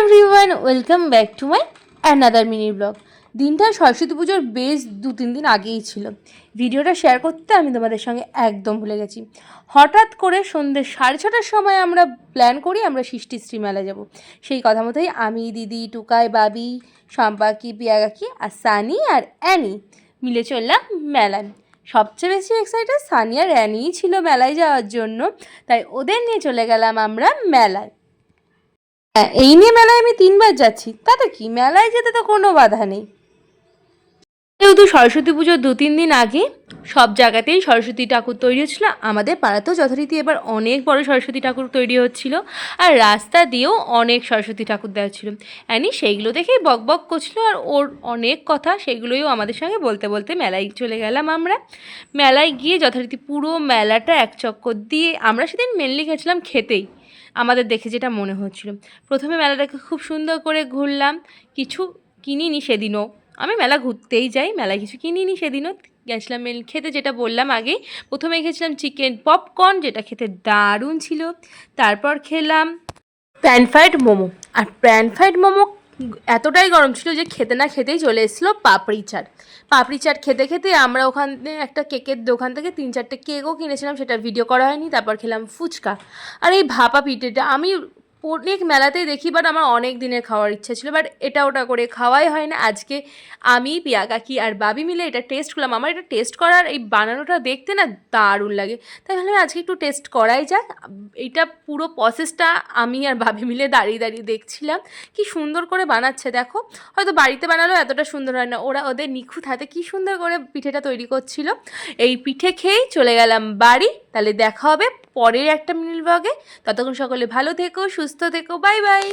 Everyone, welcome back to my another mini blog. দিনটা সরস্বতী পুজোর বেশ 2-3 দিন আগেই ছিল। ভিডিওটা শেয়ার করতে আমি তোমাদের সঙ্গে একদম ভুলে গেছি। হঠাৎ করে সন্ধ্যে 6:30টার সময় আমরা প্ল্যান করি আমরা সৃষ্টিশ্রী মেলা যাব। সেই কথা মতোই আমি, দিদি, টুকাই, বাবি, সম্পাকি, পিয়াকাকি আর সানি আর অ্যানি মিলে চললাম মেলায়। সবচেয়ে বেশি এক্সাইটেড সানি আর অ্যানিই ছিল মেলায় যাওয়ার জন্য, তাই ওদের নিয়ে চলে গেলাম আমরা মেলায়। এই নিয়ে মেলায় আমি 3বার যাচ্ছি, তাতে কি, মেলায় যেতে তো কোনো বাধা নেই। যেহেতু সরস্বতী পুজোর 2-3 দিন আগে সব জায়গাতেই সরস্বতী ঠাকুর তৈরি হচ্ছিল, আমাদের পাড়াতেও যথারীতি এবার অনেক বড় সরস্বতী ঠাকুর তৈরি হচ্ছিল, আর রাস্তা দিয়েও অনেক সরস্বতী ঠাকুর দেওয়া ছিল। অ্যানি সেইগুলো দেখেই বক বক করছিল, আর ওর অনেক কথা সেগুলোও আমাদের সঙ্গে বলতে বলতে মেলায় চলে গেলাম আমরা। মেলায় গিয়ে যথারীতি পুরো মেলাটা এক চক্কর দিয়ে আমরা সেদিন মেনলি গেছিলাম খেতেই, আমাদের দেখে যেটা মনে হচ্ছিল। প্রথমে মেলাটাকে খুব সুন্দর করে ঘুরলাম, কিছু কিনিনি সেদিনও, আমি মেলা ঘুরতেই যাই, মেলায় কিছু কিনিনি সেদিনও। গেছিলাম খেতে, যেটা বললাম আগেই। প্রথমে খেয়েছিলাম চিকেন পপকর্ন, যেটা খেতে দারুণ ছিল। তারপর খেলাম প্যান ফ্রাইড মোমো, আর প্যান ফ্রাইড মোমো এতটাই গরম ছিল যে খেতে না খেতেই চলে এসেছিলো পাপড়ি চাট। পাপড়ি চাট খেতে খেতে আমরা ওখানে একটা কেকের দোকান থেকে 3-4টে কেকও কিনেছিলাম, সেটা ভিডিও করা হয়নি। তারপর খেলাম ফুচকা, আর এই ভাপা পিঠেটা আমি অনেক মেলাতেই দেখি, বাট আমার অনেক দিনের খাওয়ার ইচ্ছা ছিল, বাট এটা ওটা করে খাওয়াই হয় না। আজকে আমি, পিয়া কাকি আর বাবি মিলে এটা টেস্ট করলাম। আমার এটা টেস্ট করার, এই বানানোটা দেখতে না দারুণ লাগে, তাই ভাবলাম আজকে একটু টেস্ট করাই যাক। এইটা পুরো প্রসেসটা আমি আর বাবি মিলে দাঁড়িয়ে দাঁড়িয়ে দেখছিলাম, কি সুন্দর করে বানাচ্ছে দেখো। হয়তো বাড়িতে বানালেও এতটা সুন্দর হয় না, ওরা ওদের নিখুঁত হাতে কী সুন্দর করে পিঠেটা তৈরি করছিল। এই পিঠে খেয়েই চলে গেলাম বাড়ি। তাহলে দেখা হবে পরের একটা মিনি ব্লগে। ততক্ষণ সকলে ভালো থেকো, সুস্থ থেকো, বাই বাই।